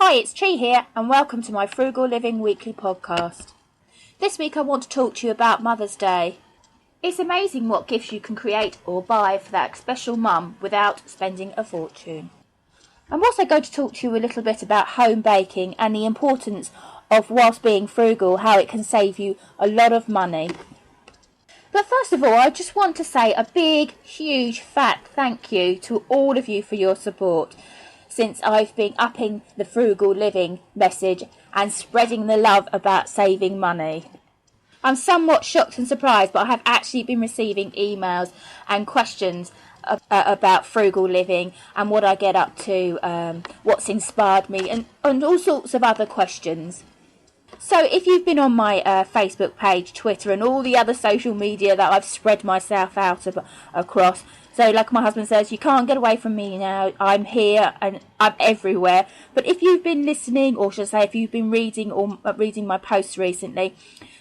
Hi, it's Chi here, and welcome to my Frugal Living weekly podcast. This week I want to talk to you about Mother's Day. It's amazing what gifts you can create or buy for that special mum without spending a fortune. I'm also going to talk to you a little bit about home baking and the importance of, whilst being frugal, how it can save you a lot of money. But first of all, I just want to say a big, huge, fat thank you to all of you for your support since I've been upping the frugal living message and spreading the love about saving money. I'm somewhat shocked and surprised, but I have actually been receiving emails and questions about frugal living and what I get up to, what's inspired me, and all sorts of other questions. So if you've been on my Facebook page, Twitter and all the other social media that I've spread myself out across, so like my husband says, you can't get away from me now, I'm here and I'm everywhere. But if you've been listening, or should I say if you've been reading my posts recently,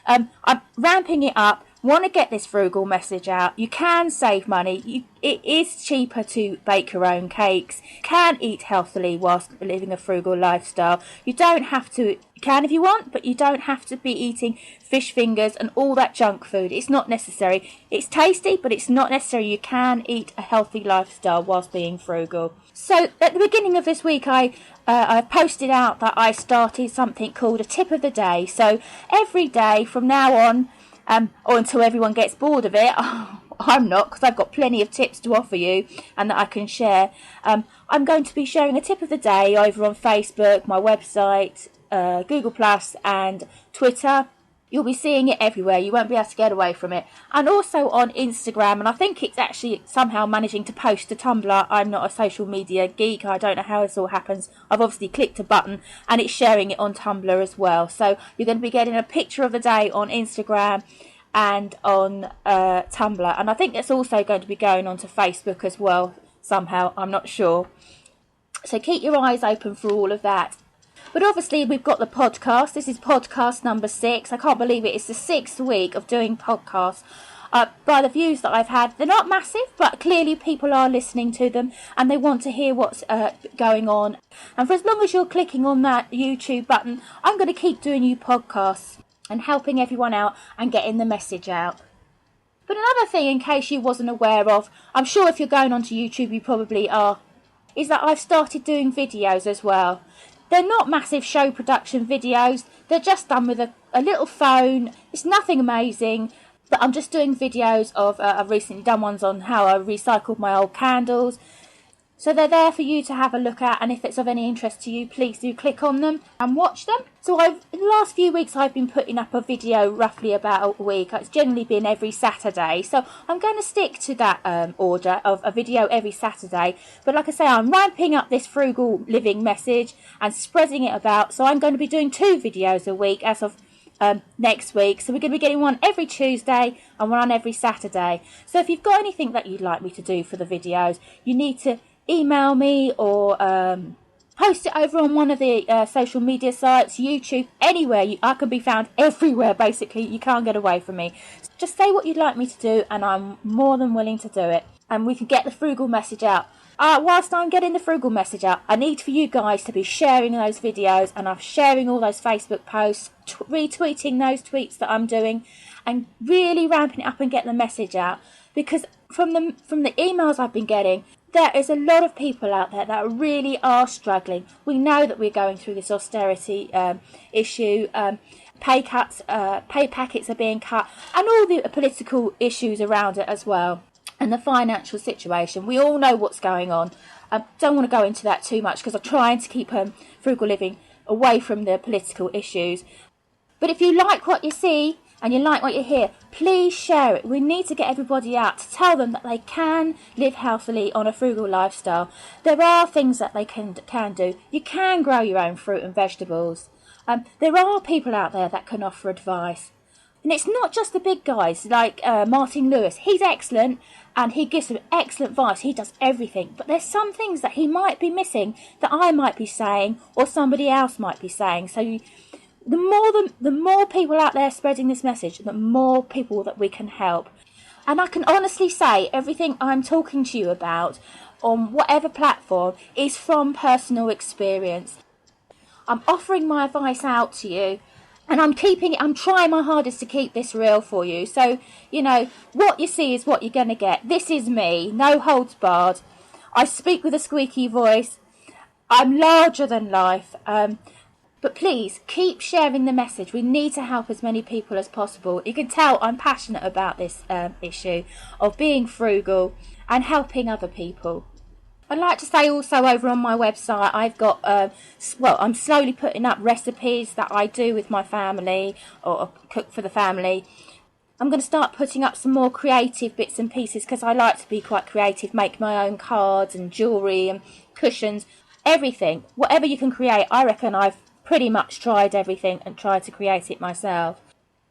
I'm ramping it up. Want to get this frugal message out. You can save money. It is cheaper to bake your own cakes. You can eat healthily whilst living a frugal lifestyle. You don't have to. You can if you want, but you don't have to be eating fish fingers and all that junk food. It's not necessary. It's tasty, but it's not necessary. You can eat a healthy lifestyle whilst being frugal. So at the beginning of this week, I posted out that I started something called a tip of the day. So every day from now on, or until everyone gets bored of it, I'm not, because I've got plenty of tips to offer you and that I can share. I'm going to be sharing a tip of the day over on Facebook, my website, Google Plus and Twitter. You'll be seeing it everywhere. You won't be able to get away from it. And also on Instagram, and I think it's actually somehow managing to post to Tumblr. I'm not a social media geek. I don't know how this all happens. I've obviously clicked a button and it's sharing it on Tumblr as well. So you're going to be getting a picture of the day on Instagram and on Tumblr. And I think it's also going to be going on to Facebook as well somehow. I'm not sure. So keep your eyes open for all of that. But obviously we've got the podcast. This is podcast number 6. I can't believe it. It's the 6th week of doing podcasts. By the views that I've had, they're not massive, but clearly people are listening to them and they want to hear what's going on. And for as long as you're clicking on that YouTube button, I'm going to keep doing you podcasts and helping everyone out and getting the message out. But another thing, in case you wasn't aware of, I'm sure if you're going onto YouTube you probably are, is that I've started doing videos as well. They're not massive show production videos. They're just done with a little phone. It's nothing amazing. But I'm just doing videos of, I've recently done ones on how I recycled my old candles. So they're there for you to have a look at. And if it's of any interest to you, please do click on them and watch them. So in the last few weeks, I've been putting up a video roughly about a week. It's generally been every Saturday. So I'm going to stick to that order of a video every Saturday. But like I say, I'm ramping up this frugal living message and spreading it about. So I'm going to be doing 2 videos a week as of next week. So we're going to be getting one every Tuesday and one on every Saturday. So if you've got anything that you'd like me to do for the videos, you need to email me or post it over on one of the social media sites, YouTube, anywhere. I can be found everywhere, basically. You can't get away from me. Just say what you'd like me to do and I'm more than willing to do it. And we can get the frugal message out. Whilst I'm getting the frugal message out, I need for you guys to be sharing those videos, and I'm sharing all those Facebook posts, retweeting those tweets that I'm doing, and really ramping it up and getting the message out. Because from the emails I've been getting, there is a lot of people out there that really are struggling. We know that we're going through this austerity issue. Pay cuts, pay packets are being cut, and all the political issues around it as well. And the financial situation. We all know what's going on. Don't want to go into that too much because I'm trying to keep frugal living away from the political issues. But if you like what you see and you like what you hear, please share it. We need to get everybody out to tell them that they can live healthily on a frugal lifestyle. There are things that they can do. You can grow your own fruit and vegetables. There are people out there that can offer advice. And it's not just the big guys like Martin Lewis. He's excellent and he gives some excellent advice. He does everything. But there's some things that he might be missing that I might be saying or somebody else might be saying. So the more people out there spreading this message, the more people that we can help. And I can honestly say everything I'm talking to you about on whatever platform is from personal experience. I'm offering my advice out to you, and I'm trying my hardest to keep this real for you. So, what you see is what you're going to get. This is me, no holds barred. I speak with a squeaky voice. I'm larger than life. But please, keep sharing the message. We need to help as many people as possible. You can tell I'm passionate about this issue of being frugal and helping other people. I'd like to say also over on my website, I've got, I'm slowly putting up recipes that I do with my family or cook for the family. I'm going to start putting up some more creative bits and pieces because I like to be quite creative, make my own cards and jewellery and cushions, everything. Whatever you can create, I reckon I've pretty much tried everything and tried to create it myself.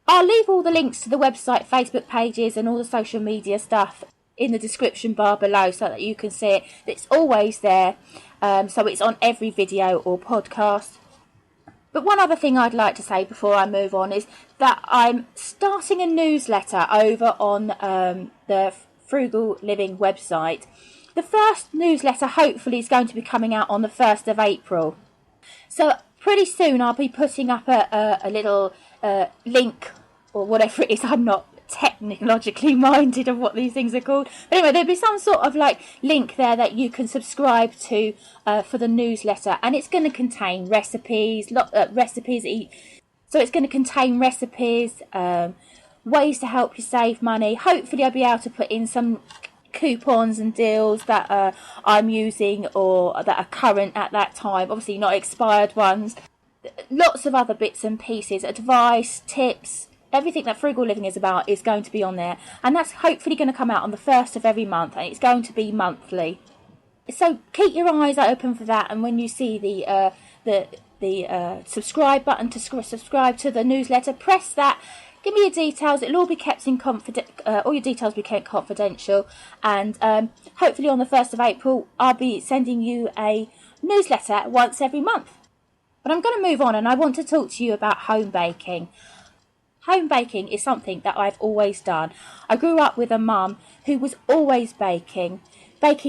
I'll leave all the links to the website, Facebook pages and all the social media stuff in the description bar below so that you can see it. It's always there, so it's on every video or podcast. But one other thing I'd like to say before I move on is that I'm starting a newsletter over on the Frugal Living website. The first newsletter hopefully is going to be coming out on the 1st of April. So pretty soon I'll be putting up a little link or whatever it is. I'm not technologically minded of what these things are called. But anyway, there'll be some sort of link there that you can subscribe to for the newsletter. And it's going to contain recipes, So it's going to contain recipes, ways to help you save money. Hopefully I'll be able to put in some coupons and deals that I'm using or that are current at that time, obviously not expired ones. Lots of other bits and pieces, advice, tips, everything that Frugal Living is about is going to be on there, and that's hopefully going to come out on the 1st of every month, and it's going to be monthly. So keep your eyes open for that, and when you see the subscribe button to subscribe to the newsletter, press that. Give me your details. It'll all be kept in all your details will be kept confidential. And hopefully on the 1st of April, I'll be sending you a newsletter once every month. But I'm going to move on, and I want to talk to you about home baking. Home baking is something that I've always done. I grew up with a mum who was always baking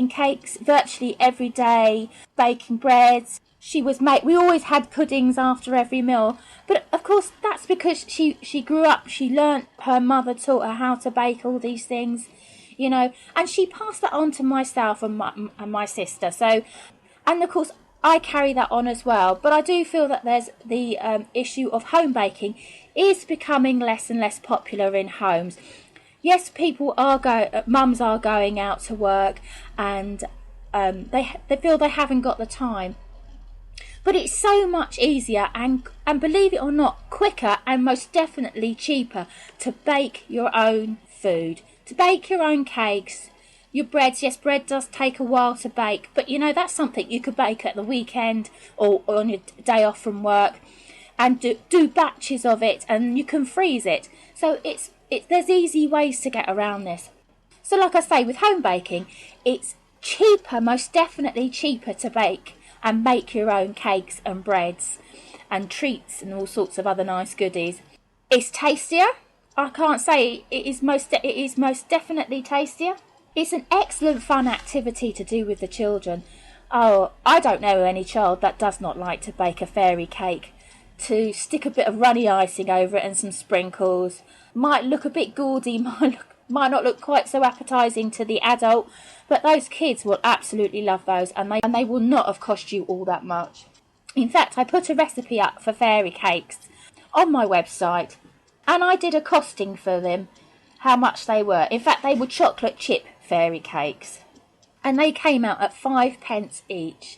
cakes virtually every day, baking breads. We always had puddings after every meal. But of course, that's because she grew up, she learnt, her mother taught her how to bake all these things, and she passed that on to myself and my sister. So, and of course, I carry that on as well. But I do feel that there's the issue of home baking is becoming less and less popular in homes. Yes, mums are going out to work, and they feel they haven't got the time. But it's so much easier and believe it or not, quicker and most definitely cheaper to bake your own food, to bake your own cakes, your breads. Yes, bread does take a while to bake, but that's something you could bake at the weekend or on your day off from work, and do batches of it, and you can freeze it. So there's easy ways to get around this. So like I say, with home baking, it's cheaper, most definitely cheaper to bake and make your own cakes and breads and treats and all sorts of other nice goodies. It's tastier. I can't say it is most definitely tastier. It's an excellent fun activity to do with the children. Oh, I don't know any child that does not like to bake a fairy cake, to stick a bit of runny icing over it and some sprinkles. Might look a bit gaudy, might not look quite so appetising to the adult, but those kids will absolutely love those, and they will not have cost you all that much. In fact, I put a recipe up for fairy cakes on my website, and I did a costing for them, how much they were. In fact, they were chocolate chip fairy cakes, and they came out at 5p each.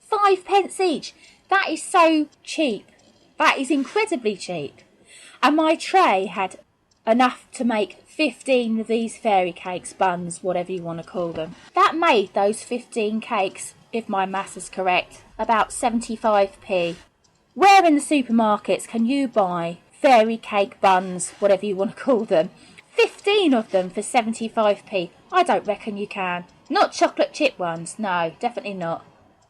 5p each! That is so cheap. That is incredibly cheap. And my tray had enough to make 15 of these fairy cakes, buns, whatever you want to call them. That made those 15 cakes, if my maths is correct, about 75p. Where in the supermarkets can you buy fairy cake buns, whatever you want to call them? 15 of them for 75p. I don't reckon you can. Not chocolate chip ones, no, definitely not.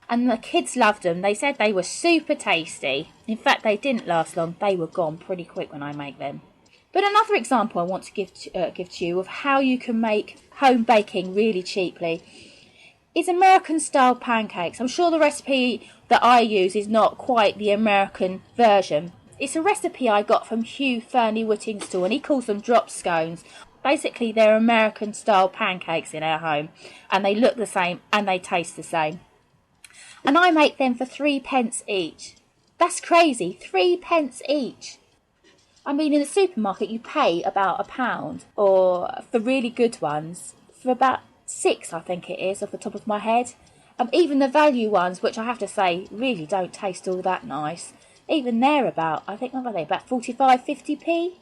And the kids loved them. They said they were super tasty. In fact, they didn't last long. They were gone pretty quick when I make them. But another example I want to give to you of how you can make home baking really cheaply is American style pancakes. I'm sure the recipe that I use is not quite the American version. It's a recipe I got from Hugh Fernie-Whitting's store, and he calls them drop scones. Basically, they're American style pancakes in our home, and they look the same and they taste the same. And I make them for 3p each. That's crazy, 3p each. I mean, in the supermarket you pay about £1, or for really good ones, for about 6, I think it is, off the top of my head. Even the value ones, which I have to say really don't taste all that nice, even they're about, I think, what are they, about 45, 50p?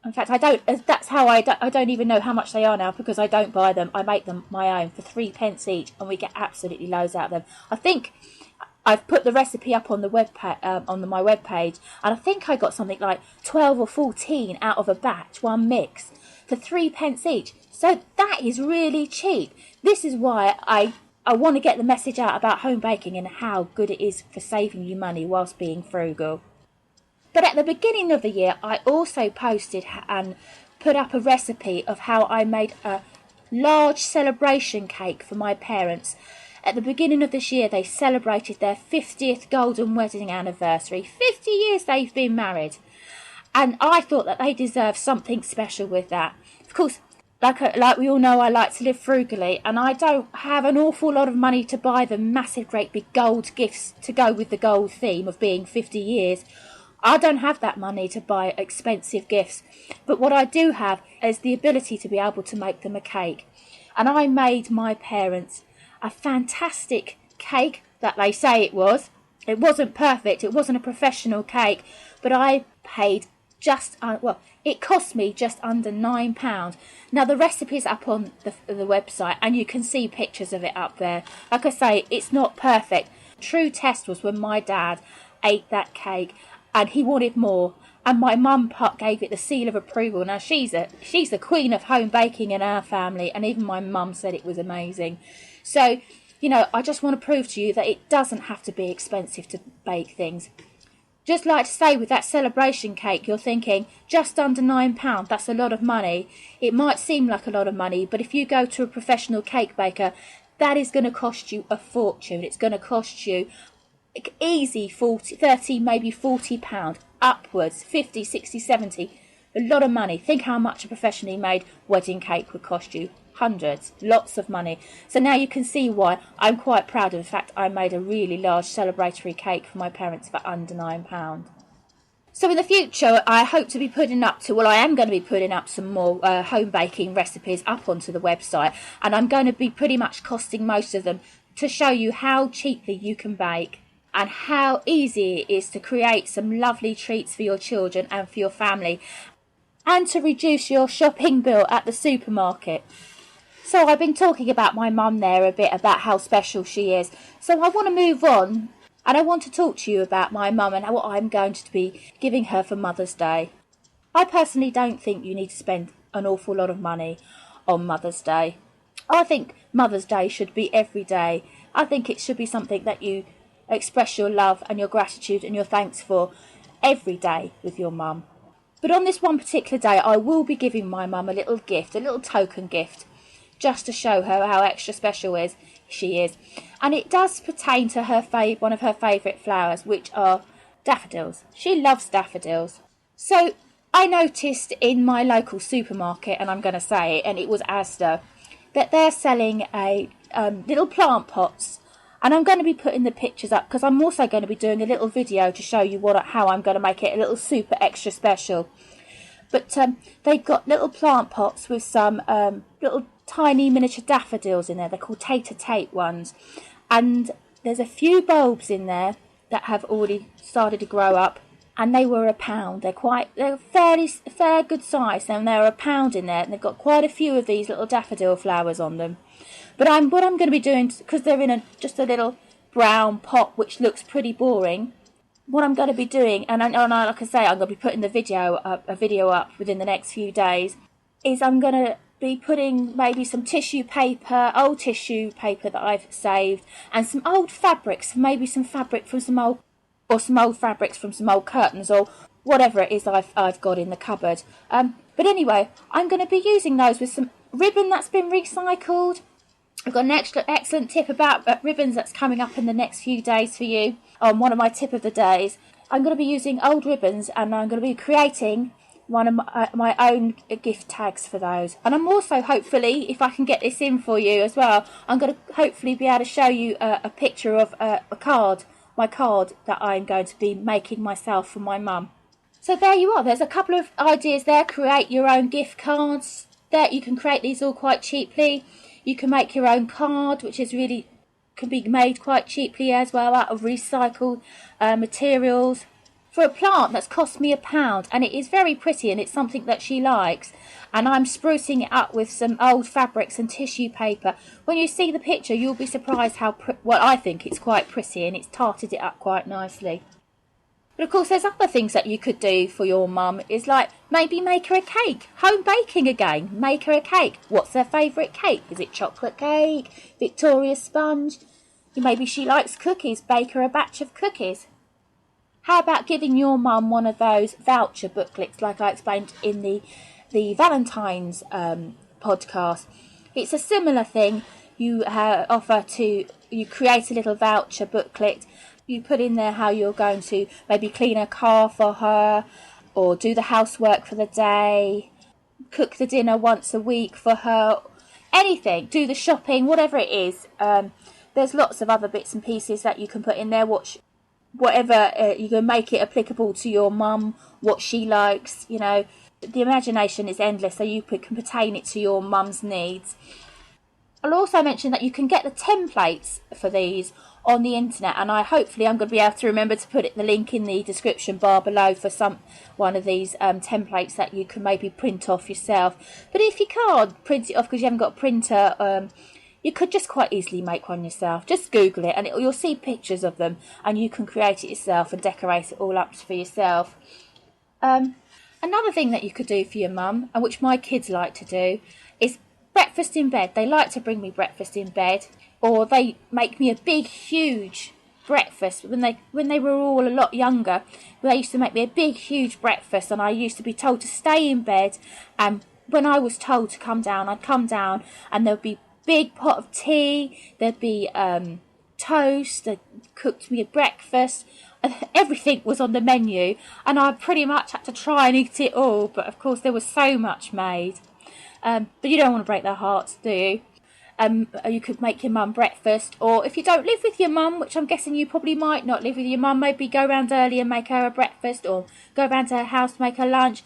In fact, I don't even know how much they are now, because I don't buy them. I make them my own for 3p each, and we get absolutely loads out of them. I think I've put the recipe up on the on my webpage, and I think I got something like 12 or 14 out of a batch, one mix, for 3p each. So that is really cheap. This is why I want to get the message out about home baking and how good it is for saving you money whilst being frugal. But at the beginning of the year, I also posted and put up a recipe of how I made a large celebration cake for my parents. At the beginning of this year, they celebrated their 50th golden wedding anniversary. 50 years they've been married. And I thought that they deserved something special with that. Of course, like we all know, I like to live frugally, and I don't have an awful lot of money to buy the massive, great big gold gifts to go with the gold theme of being 50 years. I don't have that money to buy expensive gifts, but what I do have is the ability to be able to make them a cake. And I made my parents a fantastic cake that they say it was. It wasn't perfect, it wasn't a professional cake, but I paid it cost me just under £9. Now the recipe's up on the website, and you can see pictures of it up there. Like I say, it's not perfect. True test was when my dad ate that cake, and he wanted more, and my mum gave it the seal of approval. Now she's the queen of home baking in our family, and even my mum said it was amazing. So, I just want to prove to you that it doesn't have to be expensive to bake things. Just like to say, with that celebration cake, you're thinking, just under £9, that's a lot of money. It might seem like a lot of money, but if you go to a professional cake baker, that is going to cost you a fortune. It's going to cost you easy 40, 30, maybe £40 upwards, 50, 60, 70, a lot of money. Think how much a professionally made wedding cake would cost you. Hundreds, lots of money. So now you can see why I'm quite proud of the fact I made a really large celebratory cake for my parents for under £9. So in the future, I hope to be I am going to be putting up some more home baking recipes up onto the website, and I'm going to be pretty much costing most of them to show you how cheaply you can bake and how easy it is to create some lovely treats for your children and for your family, and to reduce your shopping bill at the supermarket. So I've been talking about my mum there a bit, about how special she is. So I want to move on, and I want to talk to you about my mum and what I'm going to be giving her for Mother's Day. I personally don't think you need to spend an awful lot of money on Mother's Day. I think Mother's Day should be every day. I think it should be something that you express your love and your gratitude and your thanks for every day with your mum. But on this one particular day, I will be giving my mum a little gift, a little token gift, just to show her how extra special she is. And it does pertain to one of her favourite flowers, which are daffodils. She loves daffodils. So I noticed in my local supermarket, and I'm going to say it, and it was Asda, that they're selling little plant pots. And I'm going to be putting the pictures up, because I'm also going to be doing a little video to show you how I'm going to make it a little super extra special. But they've got little plant pots with some little tiny miniature daffodils in there. They're called tete-a-tete ones. And there's a few bulbs in there that have already started to grow up. And they were £1. They're fair good size. And they're £1 in there. And they've got quite a few of these little daffodil flowers on them. But what I'm going to be doing, because they're in just a little brown pot, which looks pretty boring, what I'm going to be doing, and like I say, I'm going to be putting a video up within the next few days, is I'm going to be putting maybe some old tissue paper that I've saved, and some old fabrics, maybe some fabric from some old fabrics from some old curtains, or whatever it is I've got in the cupboard. But anyway, I'm going to be using those with some ribbon that's been recycled, I've got an excellent tip about ribbons that's coming up in the next few days for you on one of my tip of the days. I'm going to be using old ribbons, and I'm going to be creating one of my own gift tags for those. And I'm also, hopefully, if I can get this in for you as well, I'm going to hopefully be able to show you a picture of my card that I'm going to be making myself for my mum. So there you are. There's a couple of ideas there. Create your own gift cards. There, you can create these all quite cheaply. You can make your own card, which can be made quite cheaply as well, out of recycled materials. For a plant that's cost me £1, and it is very pretty, and it's something that she likes, and I'm sprucing it up with some old fabrics and tissue paper. When you see the picture, you'll be surprised how I think it's quite pretty, and it's tarted it up quite nicely. But of course, there's other things that you could do for your mum. Is like maybe make her a cake. Home baking again. Make her a cake. What's her favourite cake? Is it chocolate cake? Victoria sponge? Maybe she likes cookies. Bake her a batch of cookies. How about giving your mum one of those voucher booklets like I explained in the Valentine's podcast? It's a similar thing. You you create a little voucher booklet. You put in there how you're going to maybe clean a car for her, or do the housework for the day, cook the dinner once a week for her, anything, do the shopping, whatever it is. There's lots of other bits and pieces that you can put in there. Whatever you can make it applicable to your mum, what she likes. The imagination is endless, so you can pertain it to your mum's needs. I'll also mention that you can get the templates for these on the internet, and hopefully I'm going to be able to remember to put the link in the description bar below for one of these templates that you can maybe print off yourself. But if you can't print it off because you haven't got a printer, you could just quite easily make one yourself. Just Google it and you'll see pictures of them, and you can create it yourself and decorate it all up for yourself. Another thing that you could do for your mum, and which my kids like to do, is breakfast in bed. They like to bring me breakfast in bed, or they make me a big, huge breakfast. When they were all a lot younger, they used to make me a big, huge breakfast, and I used to be told to stay in bed. And when I was told to come down, I'd come down, and there would be big pot of tea, there'd be toast, they cooked me a breakfast, everything was on the menu, and I pretty much had to try and eat it all, but of course there was so much made. But you don't want to break their hearts, do you? You could make your mum breakfast, or if you don't live with your mum, which I'm guessing you probably might not live with your mum, maybe go round early and make her a breakfast, or go round to her house to make her lunch.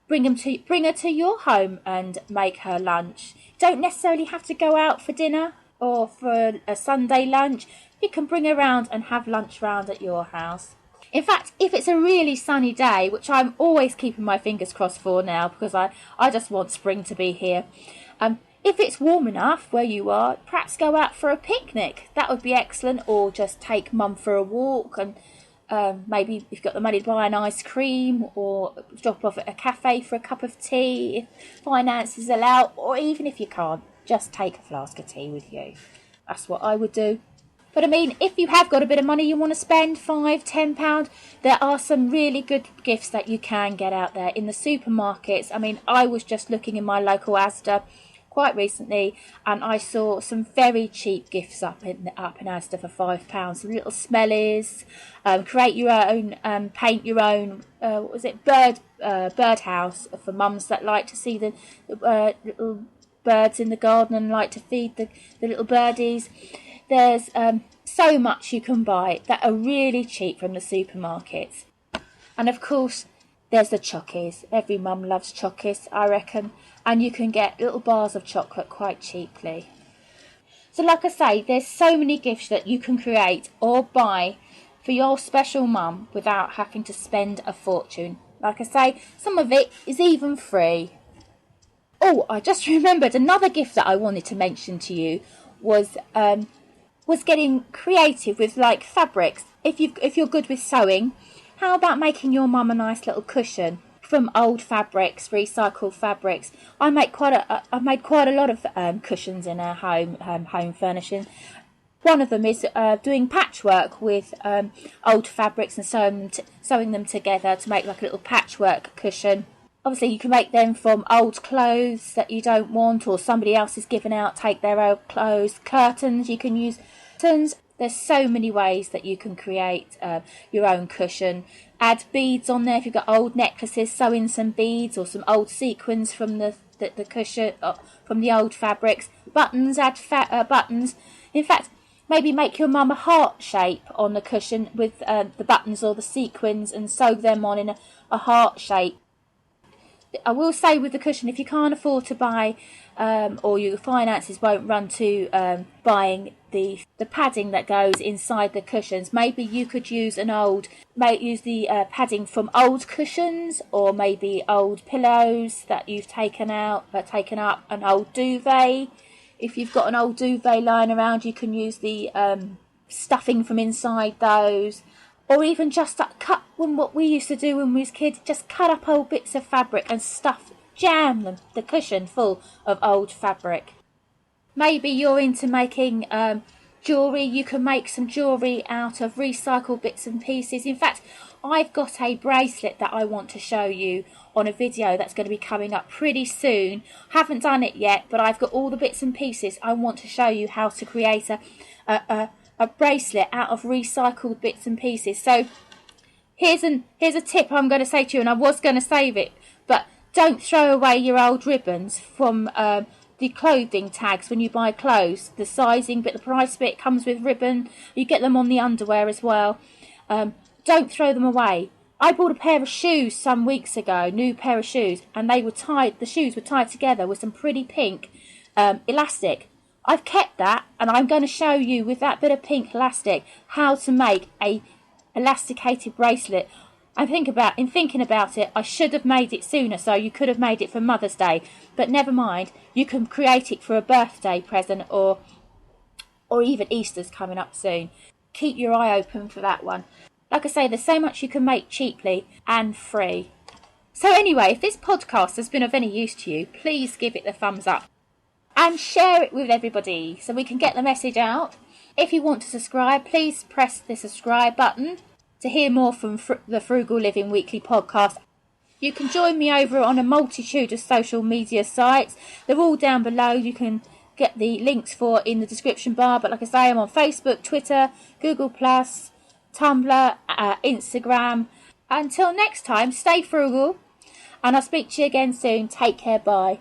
Bring her to your home and make her lunch. You don't necessarily have to go out for dinner or for a Sunday lunch. You can bring her round and have lunch round at your house. In fact, if it's a really sunny day, which I'm always keeping my fingers crossed for now because I just want spring to be here. If it's warm enough where you are, perhaps go out for a picnic. That would be excellent. Or just take mum for a walk, and maybe if you've got the money to buy an ice cream, or drop off at a cafe for a cup of tea if finances allow, or even if you can't, just take a flask of tea with you. That's what I would do. But I mean, if you have got a bit of money you want to spend, £5, £10, there are some really good gifts that you can get out there in the supermarkets. I mean, I was just looking in my local Asda quite recently, and I saw some very cheap gifts up in Asda for £5. Some little smellies, create your own, paint your own. Birdhouse for mums that like to see the little birds in the garden and like to feed the little birdies. There's so much you can buy that are really cheap from the supermarkets, and of course there's the chockies. Every mum loves chockies, I reckon. And you can get little bars of chocolate quite cheaply. So like I say, there's so many gifts that you can create or buy for your special mum without having to spend a fortune. Like I say, some of it is even free. Oh, I just remembered another gift that I wanted to mention to you was getting creative with like fabrics. If you're good with sewing, how about making your mum a nice little cushion from old fabrics, recycled fabrics? I made quite a lot of cushions in our home furnishing. One of them is doing patchwork with old fabrics and sewing them together to make like a little patchwork cushion. Obviously, you can make them from old clothes that you don't want or somebody else has given out, take their old clothes. Curtains, you can use curtains. There's so many ways that you can create your own cushion. Add beads on there if you've got old necklaces, sew in some beads or some old sequins from the cushion, from the old fabrics. Buttons, add buttons. In fact, maybe make your mum a heart shape on the cushion with the buttons or the sequins and sew them on in a heart shape. I will say with the cushion, if you can't afford to buy or your finances won't run to buying the padding that goes inside the cushions, maybe you could use the padding from old cushions or maybe old pillows that you've taken up, an old duvet. If you've got an old duvet lying around, you can use the stuffing from inside those. Or even just cut, what we used to do when we was kids, just cut up old bits of fabric and jam the cushion full of old fabric. Maybe you're into making jewellery. You can make some jewellery out of recycled bits and pieces. In fact, I've got a bracelet that I want to show you on a video that's going to be coming up pretty soon. Haven't done it yet, but I've got all the bits and pieces. I want to show you how to create a bracelet out of recycled bits and pieces. So here's a tip I'm going to say to you, and I was going to save it, but don't throw away your old ribbons from the clothing tags when you buy clothes. The sizing bit, the price bit comes with ribbon. You get them on the underwear as well. Don't throw them away. I bought a pair of shoes some weeks ago, new pair of shoes, and the shoes were tied together with some pretty pink elastic. I've kept that, and I'm going to show you with that bit of pink elastic how to make a elasticated bracelet. In thinking about it, I should have made it sooner, so you could have made it for Mother's Day. But never mind, you can create it for a birthday present or even Easter's coming up soon. Keep your eye open for that one. Like I say, there's so much you can make cheaply and free. So anyway, if this podcast has been of any use to you, please give it the thumbs up. And share it with everybody so we can get the message out. If you want to subscribe, please press the subscribe button to hear more from the Frugal Living Weekly podcast. You can join me over on a multitude of social media sites. They're all down below. You can get the links in the description bar. But like I say, I'm on Facebook, Twitter, Google+, Tumblr, Instagram. Until next time, stay frugal. And I'll speak to you again soon. Take care. Bye.